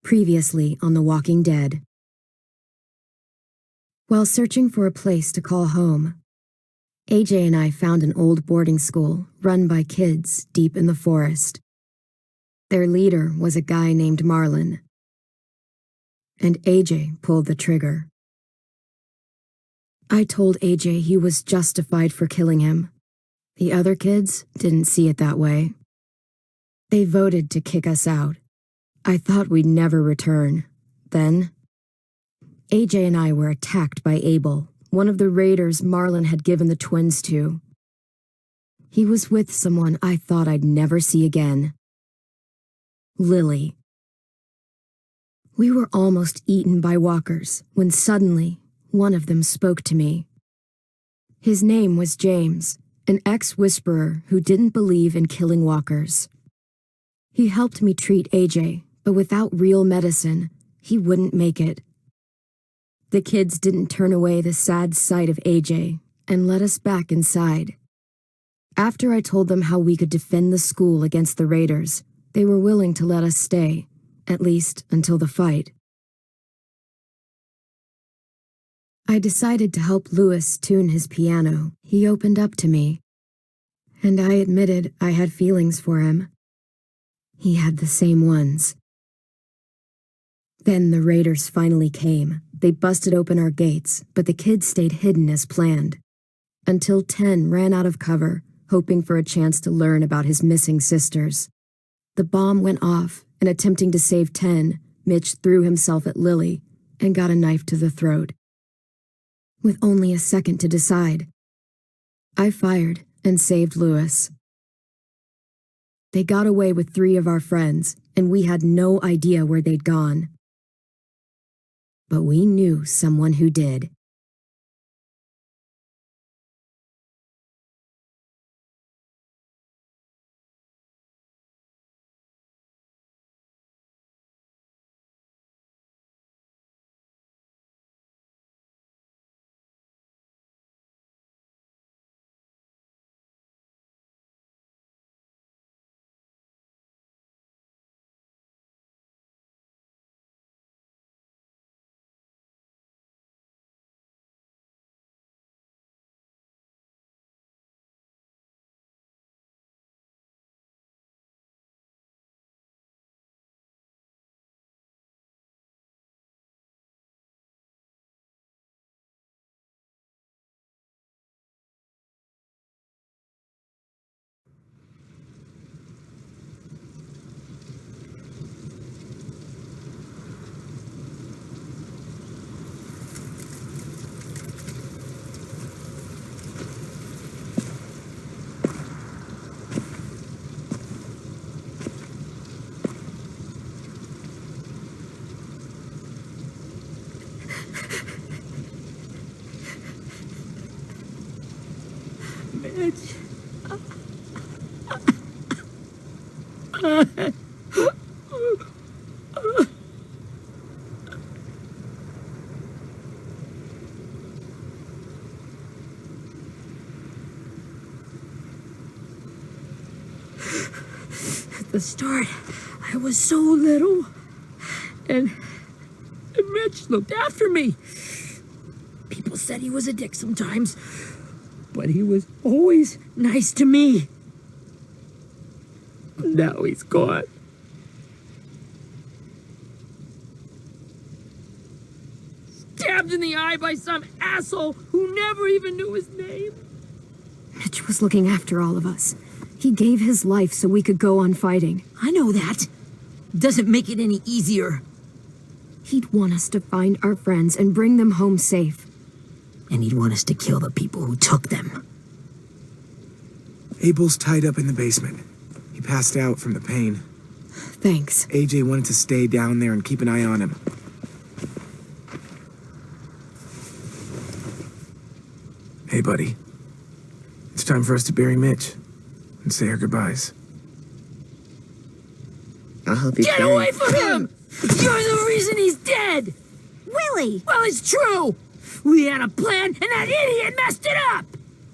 Previously on The Walking Dead. While searching for a place to call home, AJ and I found an old boarding school run by kids deep in the forest. Their leader was a guy named Marlon, and AJ pulled the trigger. I told AJ he was justified for killing him. The other kids didn't see it that way. They voted to kick us out. I thought we'd never return. Then, AJ and I were attacked by Abel, one of the raiders Marlon had given the twins to. He was with someone I thought I'd never see again. Lily. We were almost eaten by walkers when suddenly one of them spoke to me. His name was James, an ex-whisperer who didn't believe in killing walkers. He helped me treat AJ, but without real medicine, he wouldn't make it. The kids didn't turn away the sad sight of AJ and let us back inside. After I told them how we could defend the school against the raiders, they were willing to let us stay, at least until the fight. I decided to help Louis tune his piano. He opened up to me, and I admitted I had feelings for him. He had the same ones. Then the raiders finally came. They busted open our gates, but the kids stayed hidden as planned, until 10 ran out of cover, hoping for a chance to learn about his missing sisters. The bomb went off, and attempting to save 10, Mitch threw himself at Lily and got a knife to the throat. With only a second to decide, I fired and saved Louis. They got away with 3 of our friends, and we had no idea where they'd gone. But we knew someone who did. Mitch. At the start, I was so little, and Mitch looked after me. People said he was a dick sometimes, but he was always nice to me. Now he's gone. Stabbed in the eye by some asshole who never even knew his name. Mitch was looking after all of us. He gave his life so we could go on fighting. I know that. Doesn't make it any easier. He'd want us to find our friends and bring them home safe. And he'd want us to kill the people who took them. Abel's tied up in the basement. He passed out from the pain. Thanks. AJ wanted to stay down there and keep an eye on him. Hey, buddy. It's time for us to bury Mitch and say our goodbyes. I hope he's Get away from him! You're the reason he's dead! Willie! Well, it's true! We had a plan, and that idiot messed it up!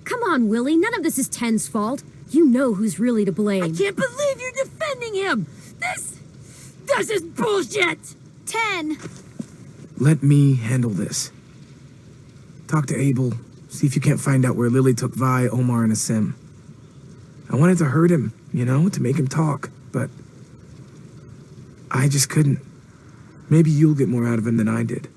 Come on, Willie. None of this is Ten's fault. You know who's really to blame. I can't believe you're defending him! This is bullshit! 10. Let me handle this. Talk to Abel, see if you can't find out where Lily took Vi, Omar, and Asim. I wanted to hurt him, to make him talk, but I just couldn't. Maybe you'll get more out of him than I did.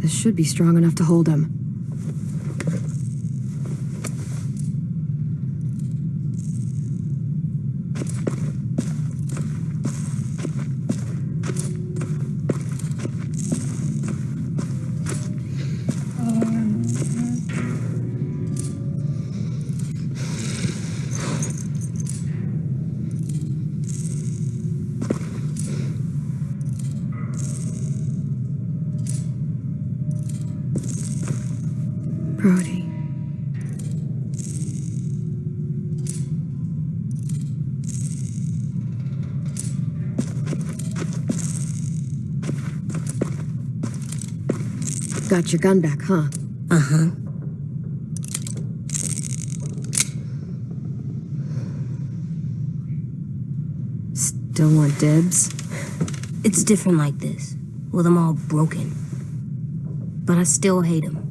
This should be strong enough to hold him. Brody. Got your gun back, huh? Uh-huh. Still want dibs? It's different like this, with them all broken. But I still hate him.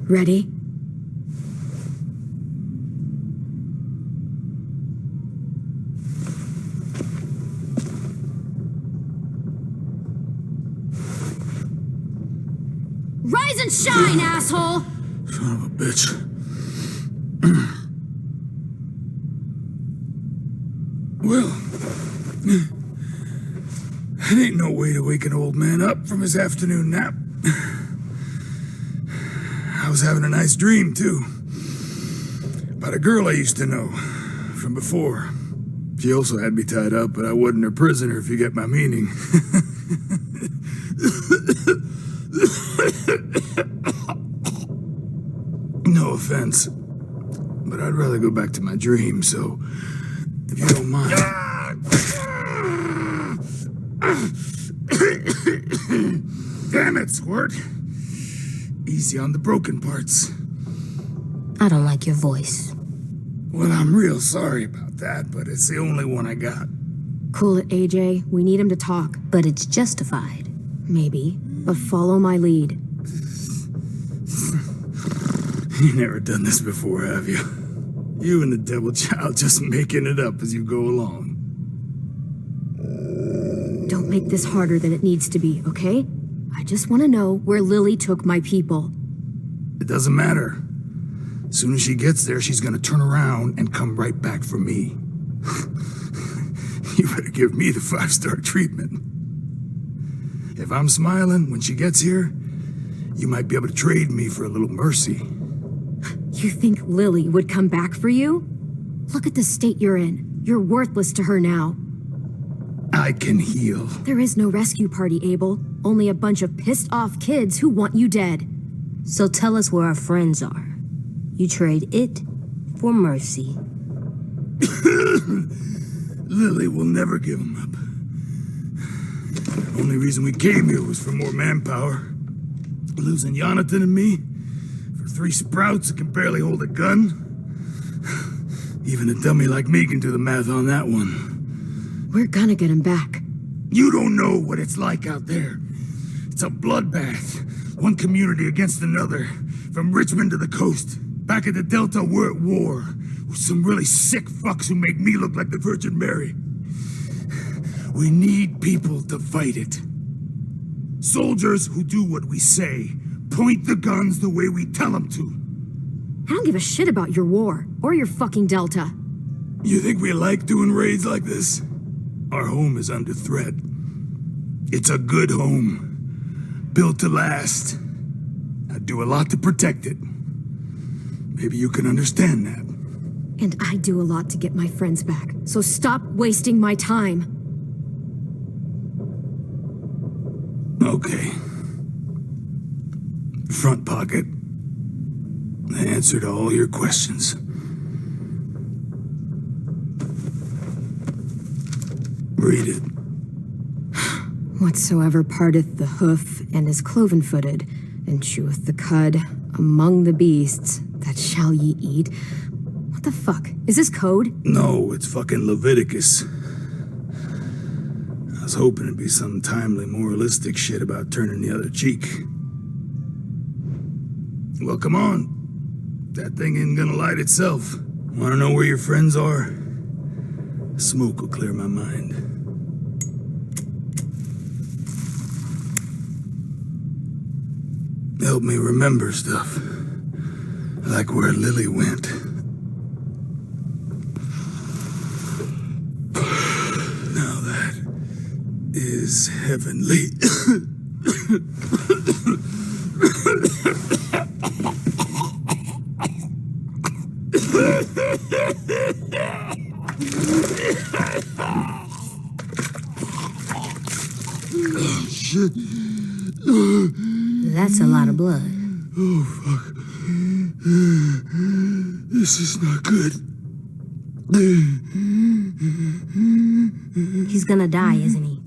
Ready? Rise and shine, asshole! Son of a bitch. Well, that ain't no way to wake an old man up from his afternoon nap. I was having a nice dream, too. About a girl I used to know from before. She also had me tied up, but I wasn't her prisoner, if you get my meaning. No offense, but I'd rather go back to my dream, so if you don't mind. Damn it, Squirt. Easy on the broken parts. I don't like your voice. Well, I'm real sorry about that, but it's the only one I got. Cool it, AJ. We need him to talk. But it's justified. Maybe. But follow my lead. You never done this before, have you? You and the devil child just making it up as you go along. Don't make this harder than it needs to be, okay? I just want to know where Lily took my people. It doesn't matter. As soon as she gets there, she's gonna turn around and come right back for me. You better give me the 5-star treatment. If I'm smiling when she gets here, you might be able to trade me for a little mercy. You think Lily would come back for you? Look at the state you're in. You're worthless to her now. I can heal. There is no rescue party, Abel. Only a bunch of pissed-off kids who want you dead. So tell us where our friends are. You trade it for mercy. Lily will never give him up. The only reason we came here was for more manpower. Losing Jonathan and me for 3 sprouts that can barely hold a gun. Even a dummy like me can do the math on that one. We're gonna get him back. You don't know what it's like out there. It's a bloodbath. One community against another. From Richmond to the coast. Back at the Delta, we're at war. With some really sick fucks who make me look like the Virgin Mary. We need people to fight it. Soldiers who do what we say. Point the guns the way we tell them to. I don't give a shit about your war, or your fucking Delta. You think we like doing raids like this? Our home is under threat. It's a good home. built to last. I do a lot to protect it. Maybe you can understand that. And I do a lot to get my friends back, so stop wasting my time. Okay. Front pocket. The answer to all your questions. Read it. Whatsoever parteth the hoof and is cloven-footed, and cheweth the cud among the beasts, that shall ye eat. What the fuck? Is this code? No, it's fucking Leviticus. I was hoping it'd be some timely moralistic shit about turning the other cheek. Well, come on. That thing ain't gonna light itself. Wanna know where your friends are? Smoke will clear my mind. Help me remember stuff. Like where Lily went. Now that is heavenly. Shit. That's a lot of blood. Oh, fuck. This is not good. He's gonna die, isn't he?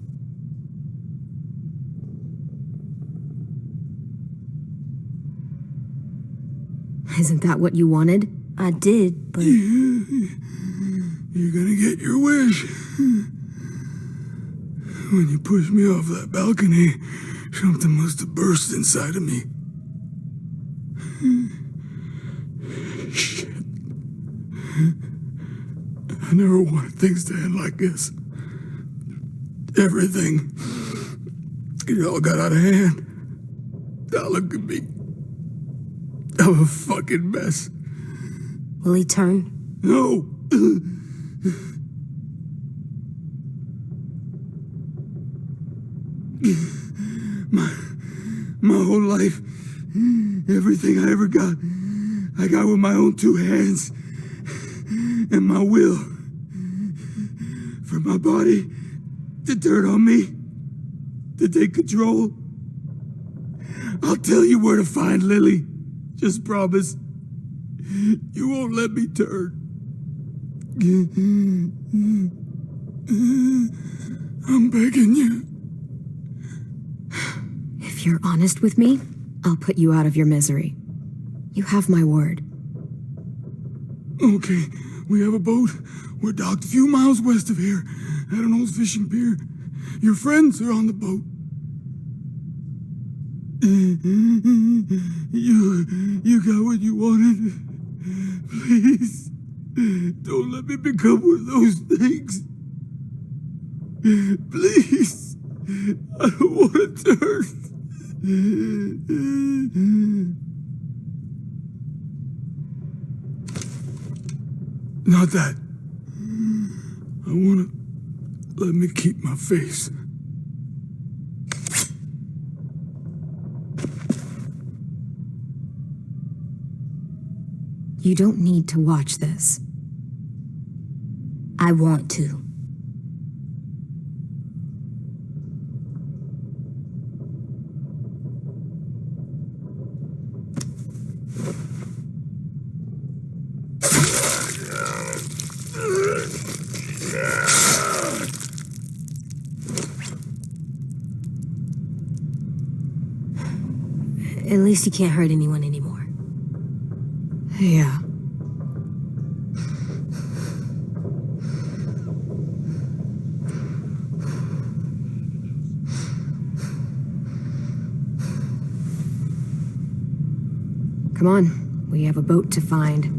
Isn't that what you wanted? I did, but You're gonna get your wish. When you pushed me off that balcony, something must have burst inside of me. Shit. I never wanted things to end like this. Everything. It all got out of hand. Now look at me. I'm a fucking mess. will he turn? No. My whole life, everything I ever got, I got with my own two hands and my will. For my body to turn on me, to take control. I'll tell you where to find Lily. Just promise. You won't let me turn. I'm begging you. If you're honest with me, I'll put you out of your misery. You have my word. Okay, we have a boat. We're docked a few miles west of here at an old fishing pier. Your friends are on the boat. You got what you wanted. Please, don't let me become one of those things. Please, I don't want to turn. Not that. I want to let me keep my face. You don't need to watch this. I want to. At least he can't hurt anyone anymore. Yeah. Come on, we have a boat to find.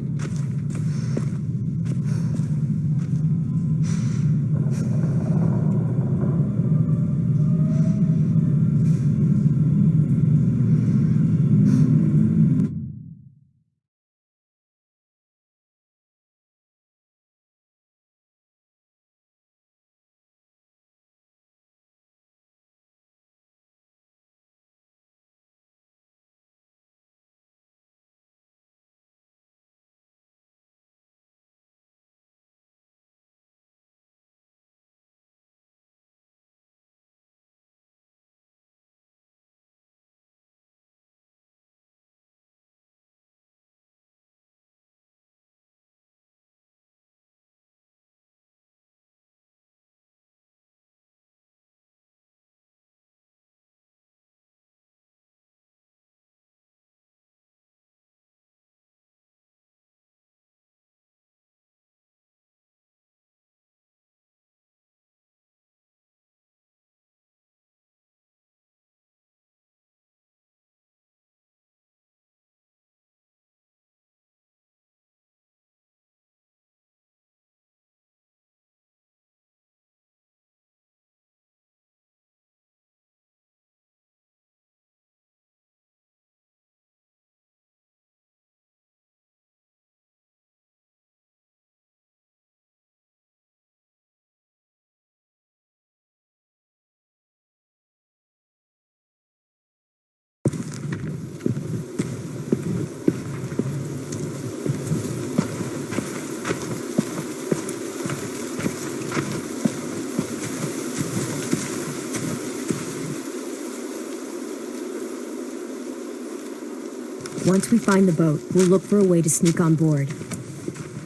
Once we find the boat, we'll look for a way to sneak on board.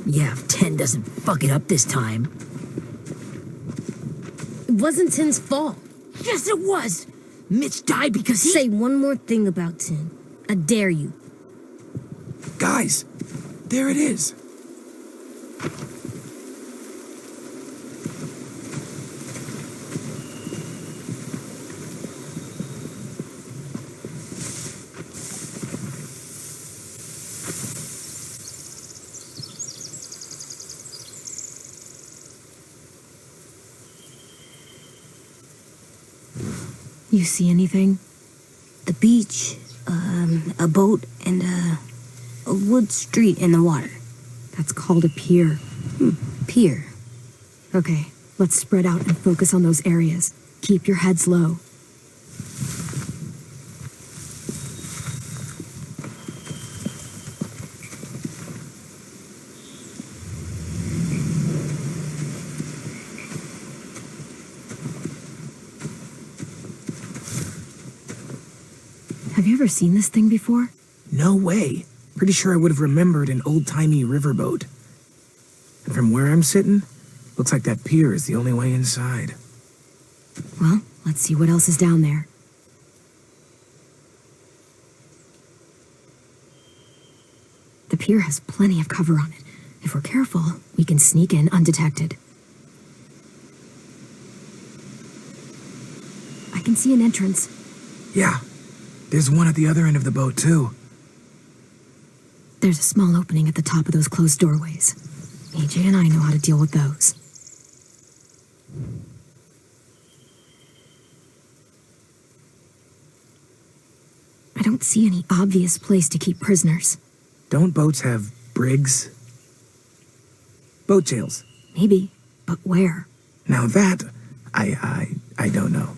Yeah, if 10 doesn't fuck it up this time. It wasn't Tin's fault. Yes, it was! Mitch died because he— Say one more thing about Tin. I dare you. Guys, there it is. You see anything? The beach, a boat, and a wood street in the water. That's called a pier. Pier. Okay, let's spread out and focus on those areas. Keep your heads low. Have you ever seen this thing before? No way. Pretty sure I would have remembered an old-timey riverboat. And from where I'm sitting, looks like that pier is the only way inside. Well, let's see what else is down there. The pier has plenty of cover on it. If we're careful, we can sneak in undetected. I can see an entrance. Yeah, there's one at the other end of the boat, too. There's a small opening at the top of those closed doorways. AJ and I know how to deal with those. I don't see any obvious place to keep prisoners. Don't boats have brigs? Boat jails. Maybe, but where? Now that, I don't know.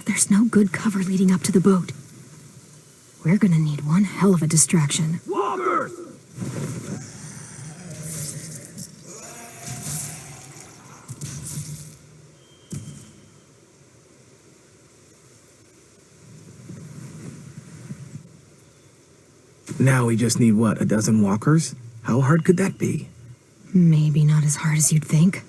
There's no good cover leading up to the boat. We're gonna need one hell of a distraction. Walkers! Now we just need, what, a dozen walkers? How hard could that be? Maybe not as hard as you'd think.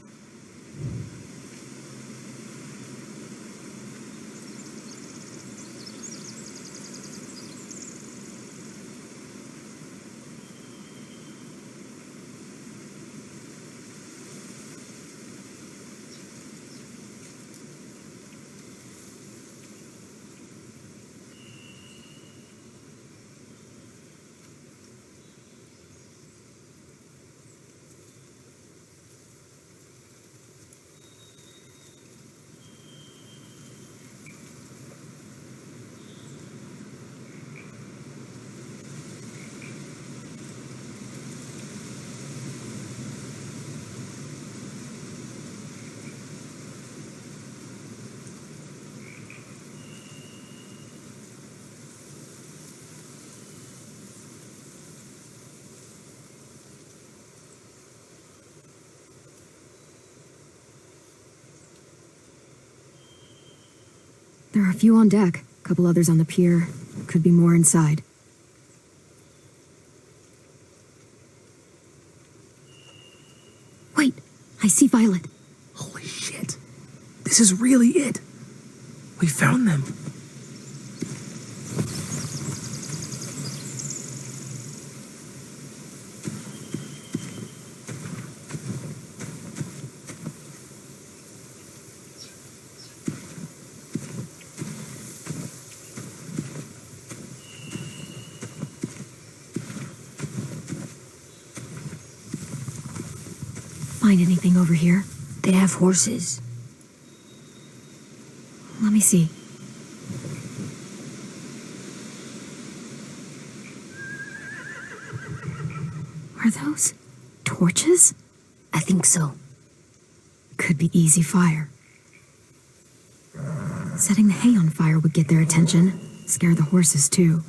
There are a few on deck, a couple others on the pier. Could be more inside. Wait, I see Violet. Holy shit. This is really it. We found them. Find anything over here? They have horses. Let me see. Are those torches? I think so. Could be easy fire. Setting the hay on fire would get their attention. Scare the horses, too.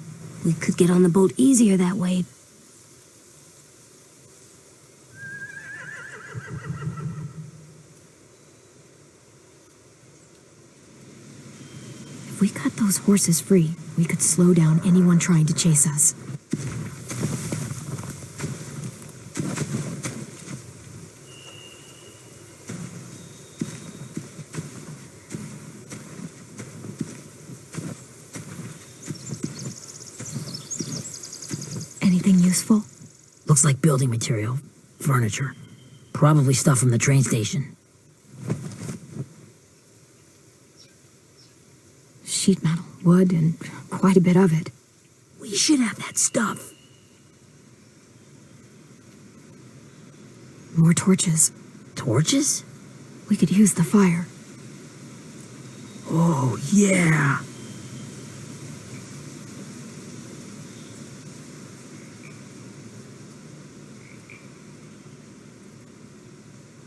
We could get on the boat easier that way. If we cut those horses free, we could slow down anyone trying to chase us. Anything useful? Looks like building material. Furniture. Probably stuff from the train station. Sheet metal, wood, and quite a bit of it. We should have that stuff. More torches. Torches? We could use the fire. Oh, yeah.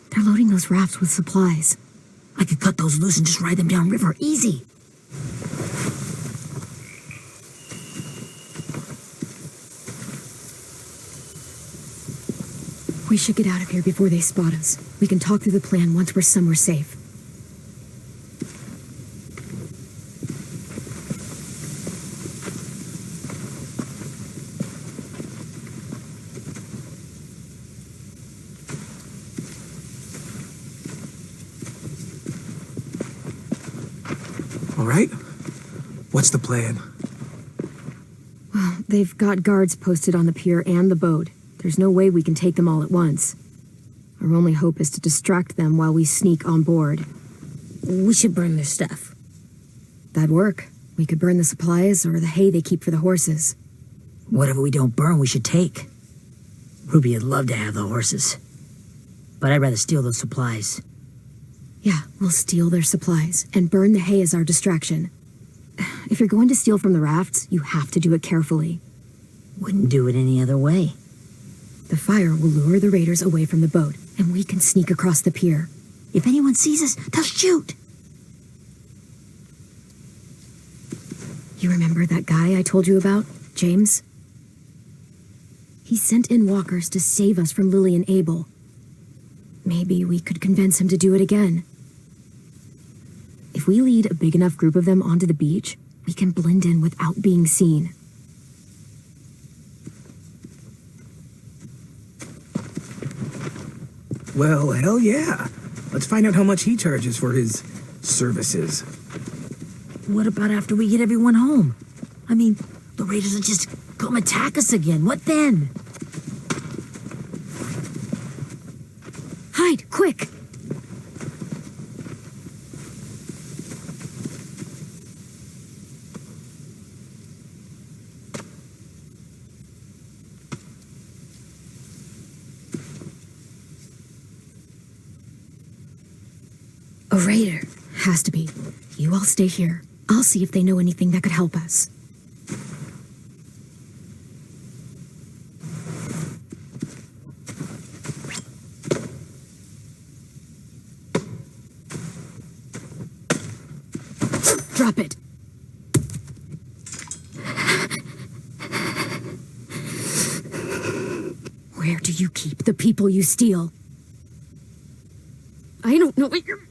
They're loading those rafts with supplies. I could cut those loose and just ride them downriver. Easy. We should get out of here before they spot us. We can talk through the plan once we're somewhere safe. All right? What's the plan? Well, they've got guards posted on the pier and the boat. There's no way we can take them all at once. Our only hope is to distract them while we sneak on board. We should burn their stuff. That'd work. We could burn the supplies or the hay they keep for the horses. Whatever we don't burn, we should take. Ruby would love to have the horses. But I'd rather steal those supplies. Yeah, we'll steal their supplies and burn the hay as our distraction. If you're going to steal from the rafts, you have to do it carefully. Wouldn't do it any other way. The fire will lure the raiders away from the boat, and we can sneak across the pier. If anyone sees us, they'll shoot. You remember that guy I told you about, James? He sent in walkers to save us from Lily and Abel. Maybe we could convince him to do it again. If we lead a big enough group of them onto the beach, we can blend in without being seen. Well, hell yeah. Let's find out how much he charges for his services. What about after we get everyone home? I mean, the raiders will just come attack us again. What then? Hide, quick! A raider. Has to be. You all stay here. I'll see if they know anything that could help us. Drop it. Where do you keep the people you steal? I don't know what you're...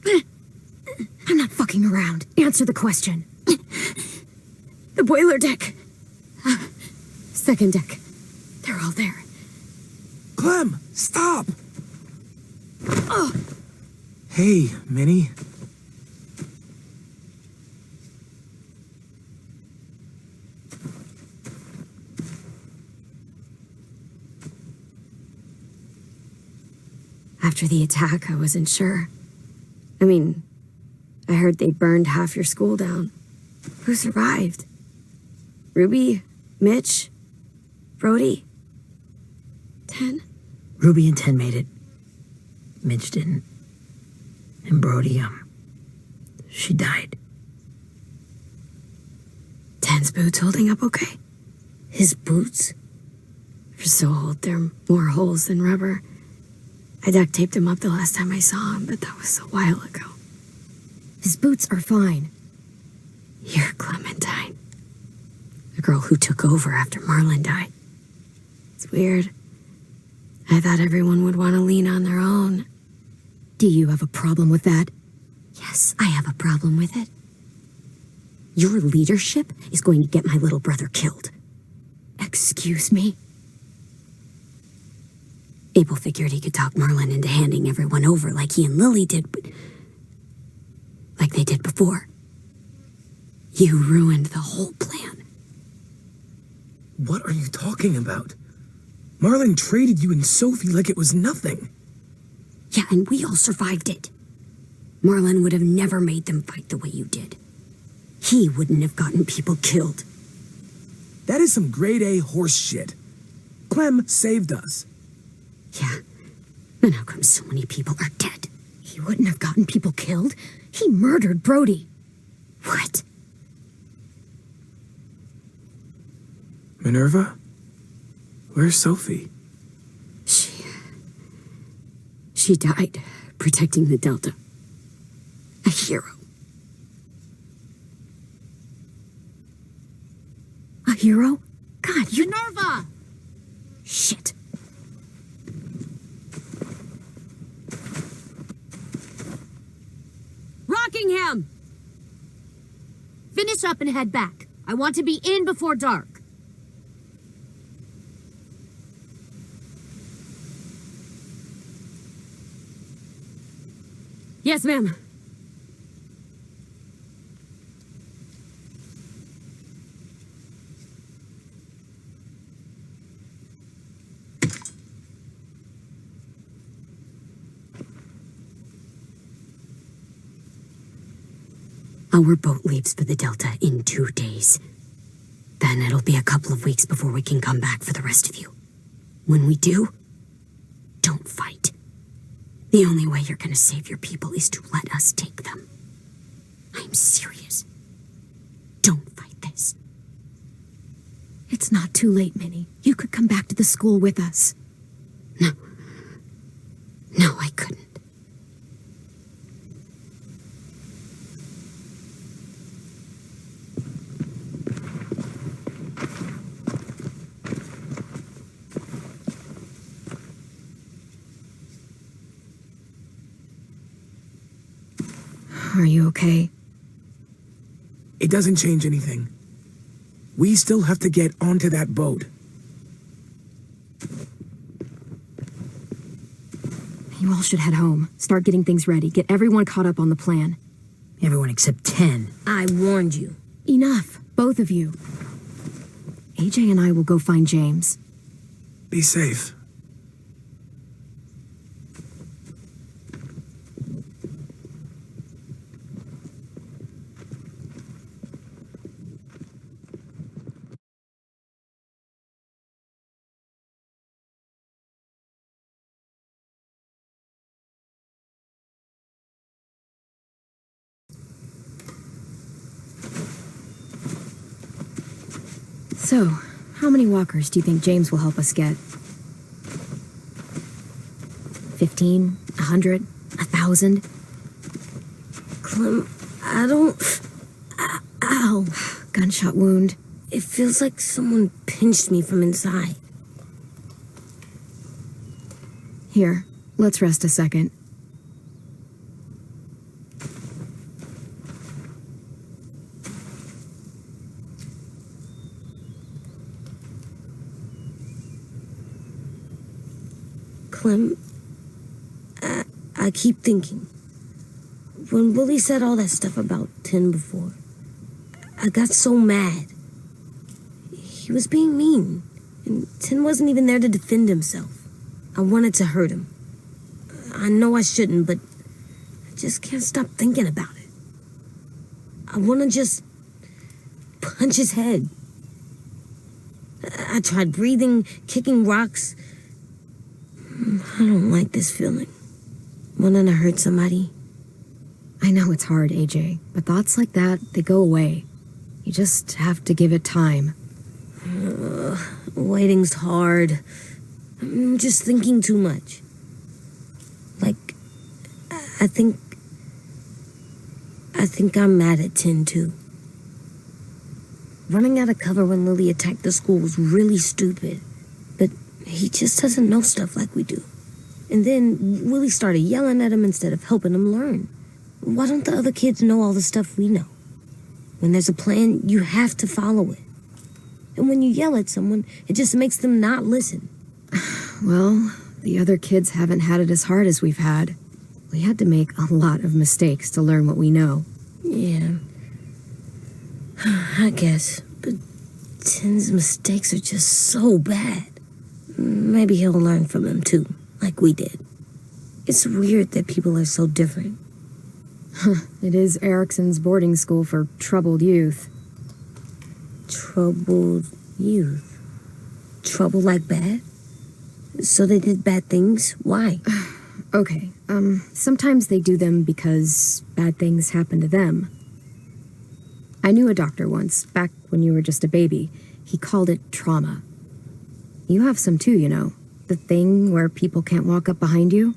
I'm not fucking around. Answer the question. The boiler deck. Second deck. They're all there. Clem, stop! Hey, Minnie. After the attack, I wasn't sure. I mean, I heard they burned half your school down. Who survived? Ruby? Mitch? Brody? 10? Ruby and 10 made it. Mitch didn't. And Brody, she died. 10's boots holding up okay? His boots? They're so old, they're more holes than rubber. I duct taped him up the last time I saw him, but that was a while ago. His boots are fine. You're Clementine. The girl who took over after Marlon died. It's weird. I thought everyone would want to lean on their own. Do you have a problem with that? Yes, I have a problem with it. Your leadership is going to get my little brother killed. Excuse me? Abel figured he could talk Marlon into handing everyone over like he and Lily did, but like they did before. You ruined the whole plan. What are you talking about? Marlon traded you and Sophie like it was nothing. Yeah, and we all survived it. Marlon would have never made them fight the way you did. He wouldn't have gotten people killed. That is some grade A horse shit. Clem saved us. Yeah, and how come so many people are dead? He wouldn't have gotten people killed. He murdered Brody. What? Minerva? Where's Sophie? She died protecting the Delta. A hero. A hero? God, you... Minerva! Shit. Rockingham! Finish up and head back. I want to be in before dark. Yes, ma'am. Our boat leaves for the Delta in 2 days. Then it'll be a couple of weeks before we can come back for the rest of you. When we do, don't fight. The only way you're gonna save your people is to let us take them. I'm serious. Don't fight this. It's not too late, Minnie. You could come back to the school with us. No, I couldn't. Are you okay? It doesn't change anything. We still have to get onto that boat. You all should head home. Start getting things ready. Get everyone caught up on the plan. Everyone except 10. I warned you. Enough, both of you. AJ and I will go find James. Be safe. So, how many walkers do you think James will help us get? 15? 100? 1,000? Clem, I don't... Ow. Gunshot wound. It feels like someone pinched me from inside. Here, let's rest a second. Clem, I keep thinking. When Willie said all that stuff about Tin before, I got so mad. He was being mean, and Tin wasn't even there to defend himself. I wanted to hurt him. I know I shouldn't, but I just can't stop thinking about it. I want to just punch his head. I tried breathing, kicking rocks. I don't like this feeling. Wanting to hurt somebody. I know it's hard, AJ, but thoughts like that, they go away. You just have to give it time. Waiting's hard. I'm just thinking too much. I think I'm mad at Tin too. Running out of cover when Lily attacked the school was really stupid. But he just doesn't know stuff like we do. And then Willie started yelling at him instead of helping him learn. Why don't the other kids know all the stuff we know? When there's a plan, you have to follow it. And when you yell at someone, it just makes them not listen. Well, the other kids haven't had it as hard as we've had. We had to make a lot of mistakes to learn what we know. Yeah. I guess. But Tin's mistakes are just so bad. Maybe he'll learn from them too, like we did. It's weird that people are so different. It is Erickson's boarding school for troubled youth. Troubled youth? Trouble like bad? So they did bad things? Why? Okay, sometimes they do them because bad things happen to them. I knew a doctor once, back when you were just a baby. He called it trauma. You have some too, you know. The thing where people can't walk up behind you.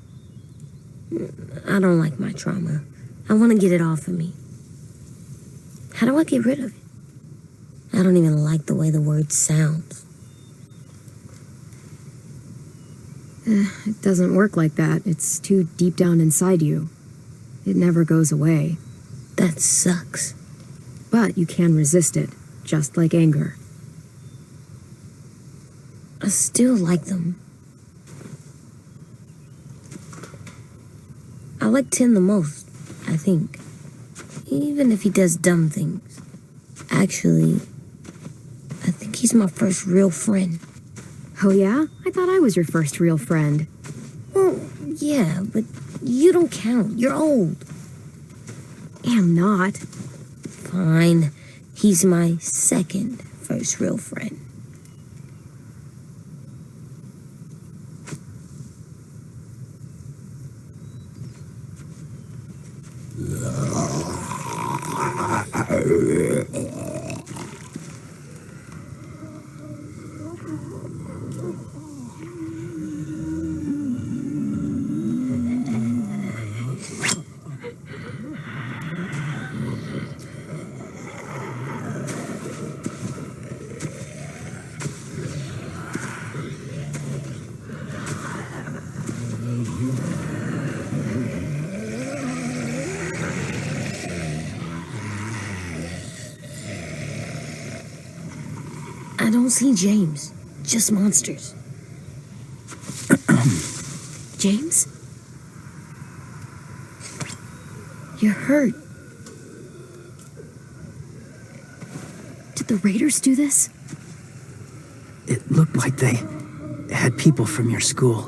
I don't like my trauma. I want to get it off of me. How do I get rid of it? I don't even like the way the word sounds. It doesn't work like that. It's too deep down inside you. It never goes away. That sucks. But you can resist it, just like anger. I still like them. I like Tin the most, I think. Even if he does dumb things. Actually, I think he's my first real friend. Oh yeah? I thought I was your first real friend. Well, yeah, but you don't count. You're old. Am not. Fine. He's my second first real friend. I don't see James, just monsters. James? You're hurt. Did the Raiders do this? It looked like they had people from your school.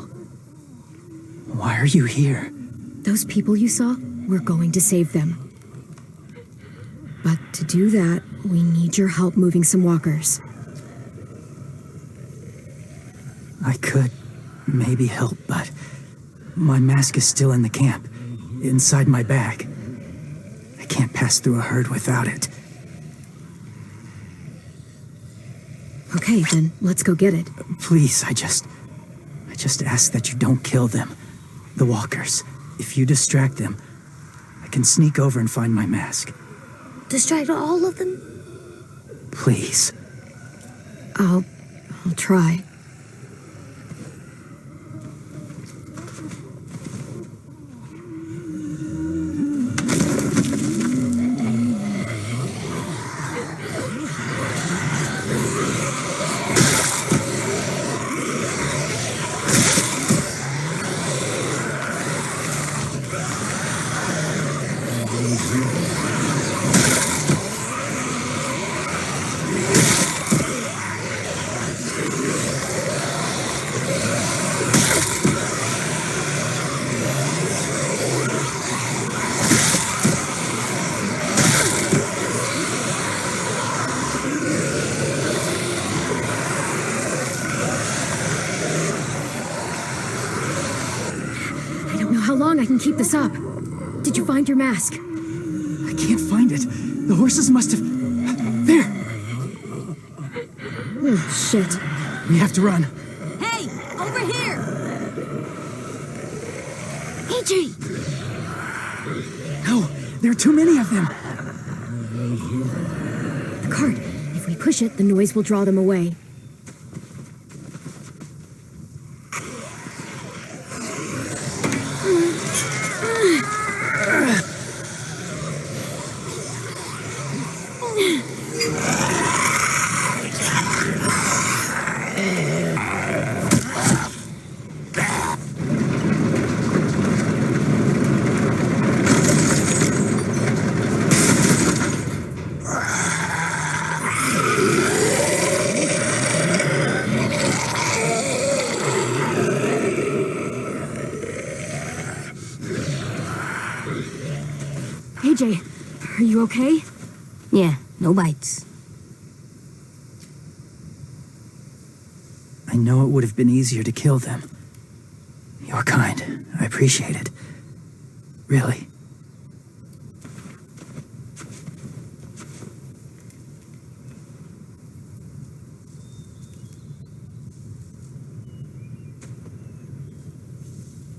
Why are you here? Those people you saw, we're going to save them. But to do that, we need your help moving some walkers. I could maybe help, but my mask is still in the camp, inside my bag. I can't pass through a herd without it. Okay, then let's go get it. Please, I just ask that you don't kill them. The walkers. If you distract them, I can sneak over and find my mask. Distract all of them? Please. I'll try. How long I can keep this up? Did you find your mask? I can't find it. The horses must have... There! Oh, shit. We have to run. Hey, over here! AJ! too many of them. The cart. If we push it, the noise will draw them away. AJ, are you okay? Yeah, no bites. I know it would have been easier to kill them. You're kind. I appreciate it. Really.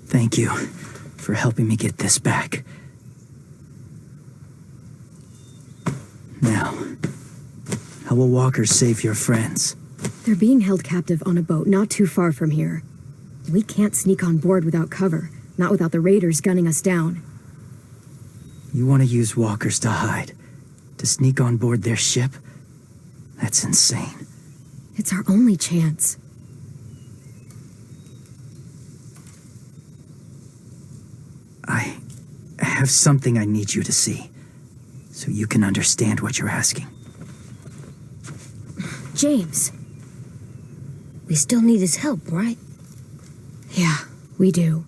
Thank you for helping me get this back. Now, how will walkers save your friends? They're being held captive on a boat not too far from here. We can't sneak on board without cover, not without the raiders gunning us down. You want to use walkers to hide? To sneak on board their ship? That's insane. It's our only chance. I have something I need you to see, so you can understand what you're asking. James. We still need his help, right? Yeah, we do.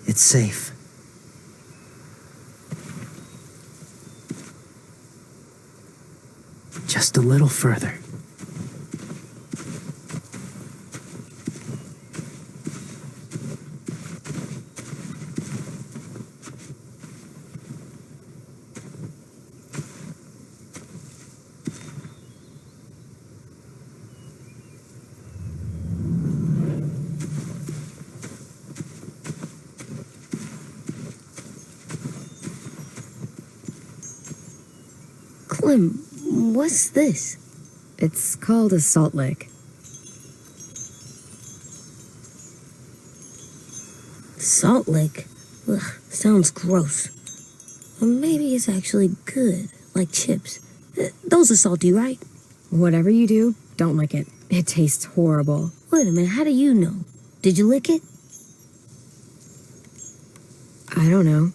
It's safe. Just a little further. Clem, what's this? It's called a salt lick. Salt lick? Ugh, sounds gross. Or maybe it's actually good, like chips. Those are salty, right? Whatever you do, don't lick it. It tastes horrible. Wait a minute, how do you know? Did you lick it? I don't know.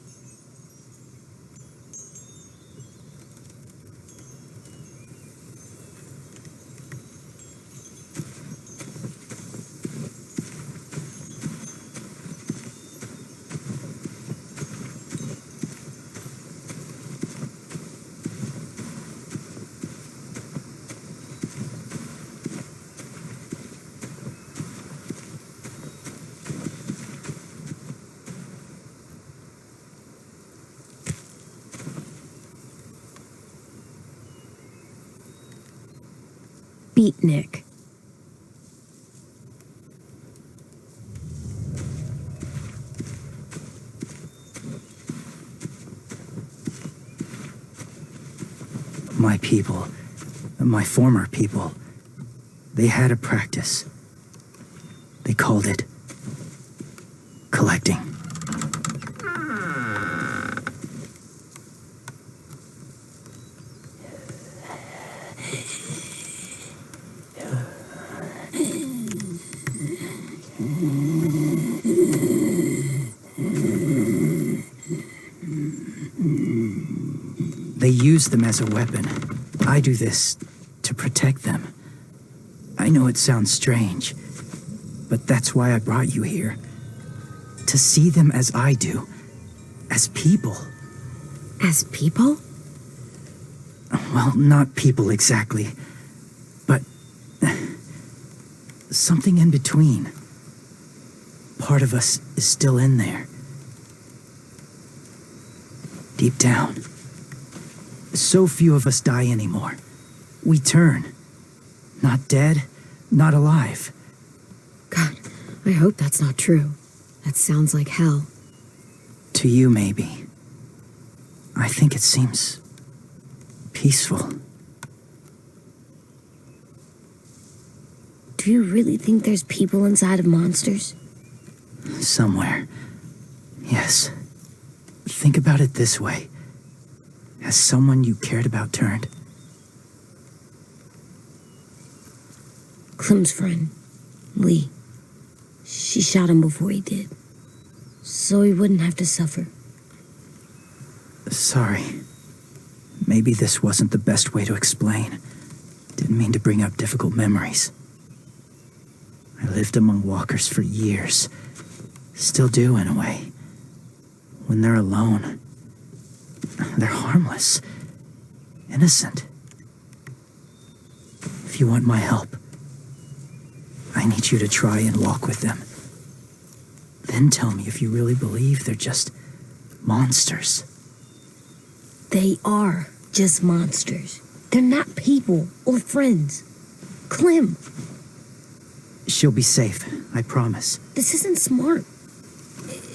Beatnik. My people, my former people, they had a practice. They called it collecting. They use them as a weapon. I do this to protect them. I know it sounds strange, but that's why I brought you here. To see them as I do, as people. As people? Well, not people exactly, but something in between. Part of us is still in there. Deep down. So few of us die anymore. We turn. Not dead, not alive. God, I hope that's not true. That sounds like hell. To you, maybe. I think it seems peaceful. Do you really think there's people inside of monsters? Somewhere. Yes. Think about it this way. Has someone you cared about turned? Clem's friend, Lee. She shot him before he did. So he wouldn't have to suffer. Sorry. Maybe this wasn't the best way to explain. Didn't mean to bring up difficult memories. I lived among walkers for years. Still do, in a way. When they're alone, they're harmless. Innocent. If you want my help, I need you to try and walk with them. Then tell me if you really believe they're just monsters. They are just monsters. They're not people or friends. Clem, She'll be safe, I promise. this isn't smart.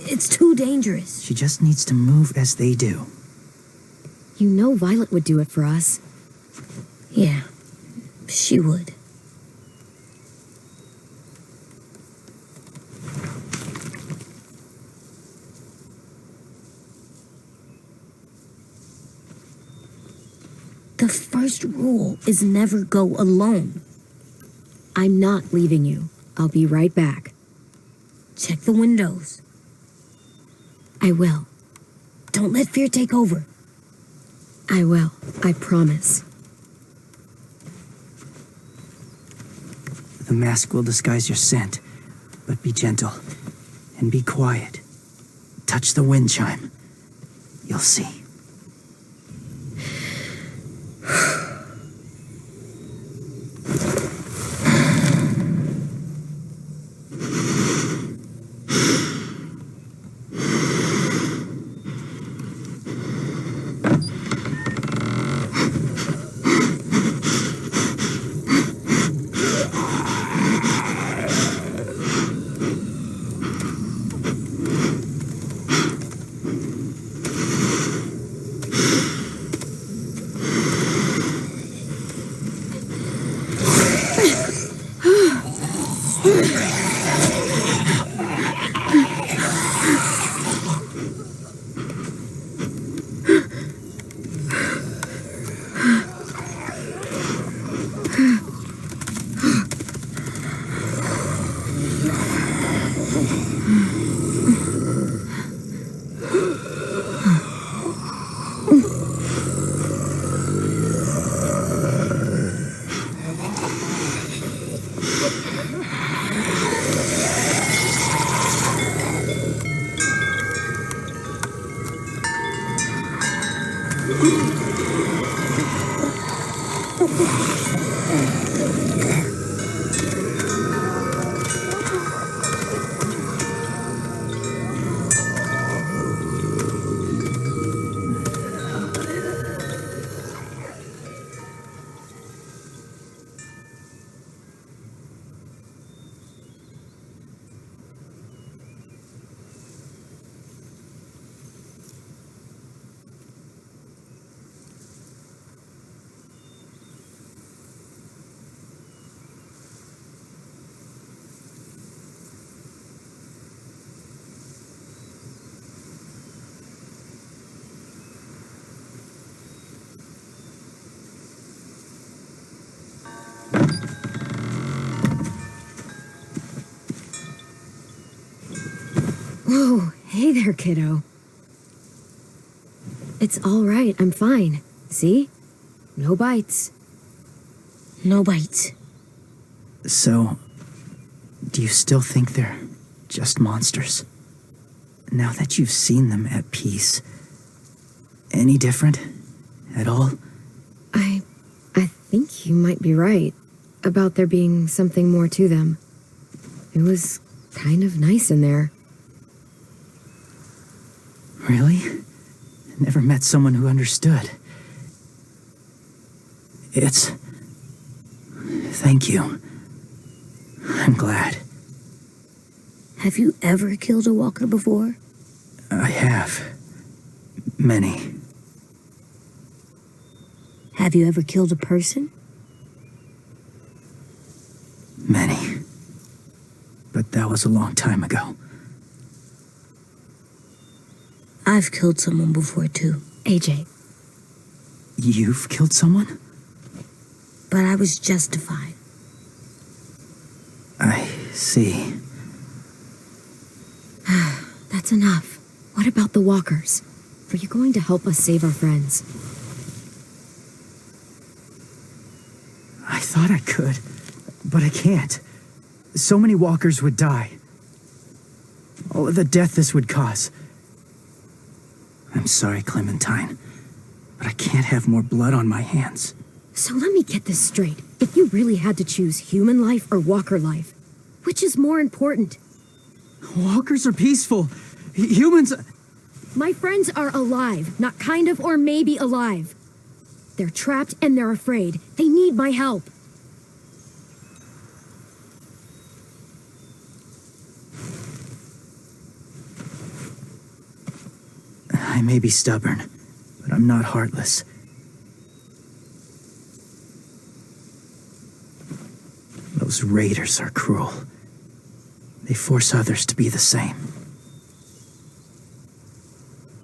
It's too dangerous. She just needs to move as they do. You know Violet would do it for us. Yeah, she would. The first rule is never go alone. I'm not leaving you. I'll be right back. Check the windows. I will. Don't let fear take over. I will. I promise. The mask will disguise your scent, but be gentle and be quiet. Touch the wind chime. You'll see. Whoa, hey there, kiddo. It's all right, I'm fine. See? No bites. No bites. So, do you still think they're just monsters? Now that you've seen them at peace, any different at all? I think you might be right about there being something more to them. It was kind of nice in there. Really? Never met someone who understood. Thank you. I'm glad. Have you ever killed a walker before? I have. Many. Have you ever killed a person? Many. But that was a long time ago. I've killed someone before too. AJ, You've killed someone? But I was justified. I see. that's enough. What about the walkers? Are you going to help us save our friends? I thought I could, but I can't. So many walkers would die. All of the death this would cause. I'm sorry, Clementine, but I can't have more blood on my hands. So let me get this straight. If you really had to choose human life or walker life, which is more important? Walkers are peaceful. Humans... My friends are alive, not kind of or maybe alive. They're trapped and they're afraid. They need my help. I may be stubborn, but I'm not heartless. Those raiders are cruel. They force others to be the same.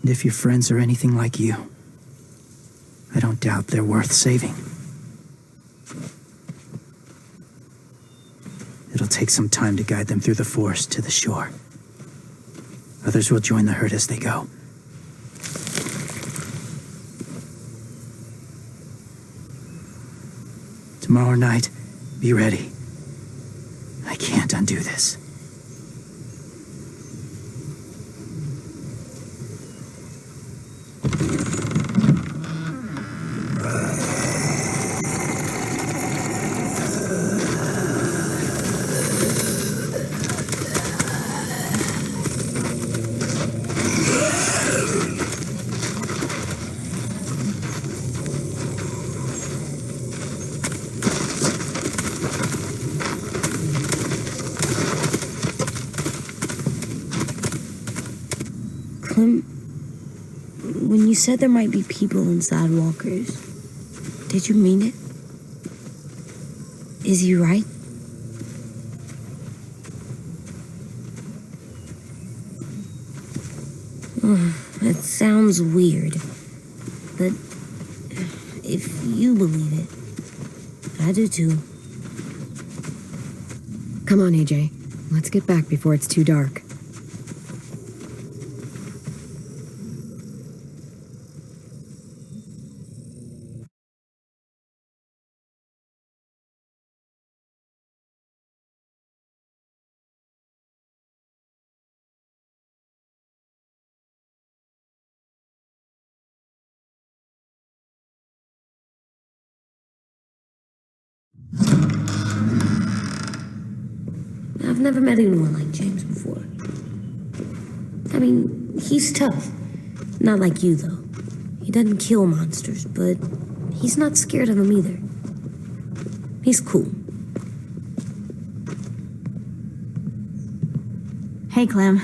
And if your friends are anything like you, I don't doubt they're worth saving. It'll take some time to guide them through the forest to the shore. Others will join the herd as they go. Tomorrow night, be ready. I can't undo this. Clem, when you said there might be people inside walkers, did you mean it? Is he right? It sounds weird, but if you believe it, I do too. Come on, AJ. Let's get back before it's too dark. I've never met anyone like James before. I mean, he's tough. Not like you, though. He doesn't kill monsters, but he's not scared of them either. He's cool. Hey, Clem.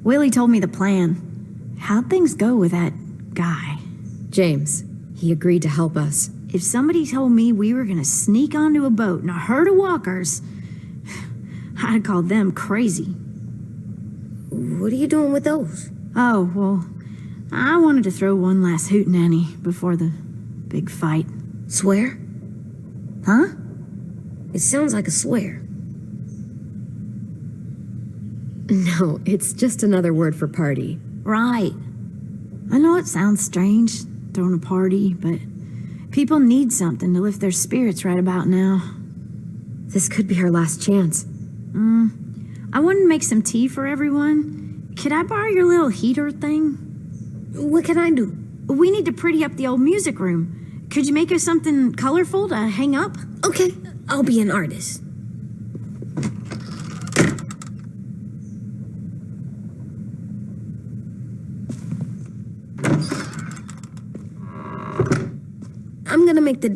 Willie told me the plan. How'd things go with that guy? James, he agreed to help us. If somebody told me we were gonna sneak onto a boat in a herd of walkers, I'd call them crazy. What are you doing with those? Oh, well, I wanted to throw one last hootenanny before the big fight. Swear? Huh? It sounds like a swear. No, it's just another word for party. Right. I know it sounds strange, throwing a party, but people need something to lift their spirits right about now. This could be our last chance. I wanted to make some tea for everyone. Could I borrow your little heater thing? What can I do? We need to pretty up the old music room. Could you make us something colorful to hang up? Okay, I'll be an artist. make the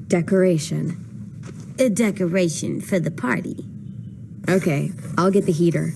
Decoration. a decoration for the party. Okay, I'll get the heater.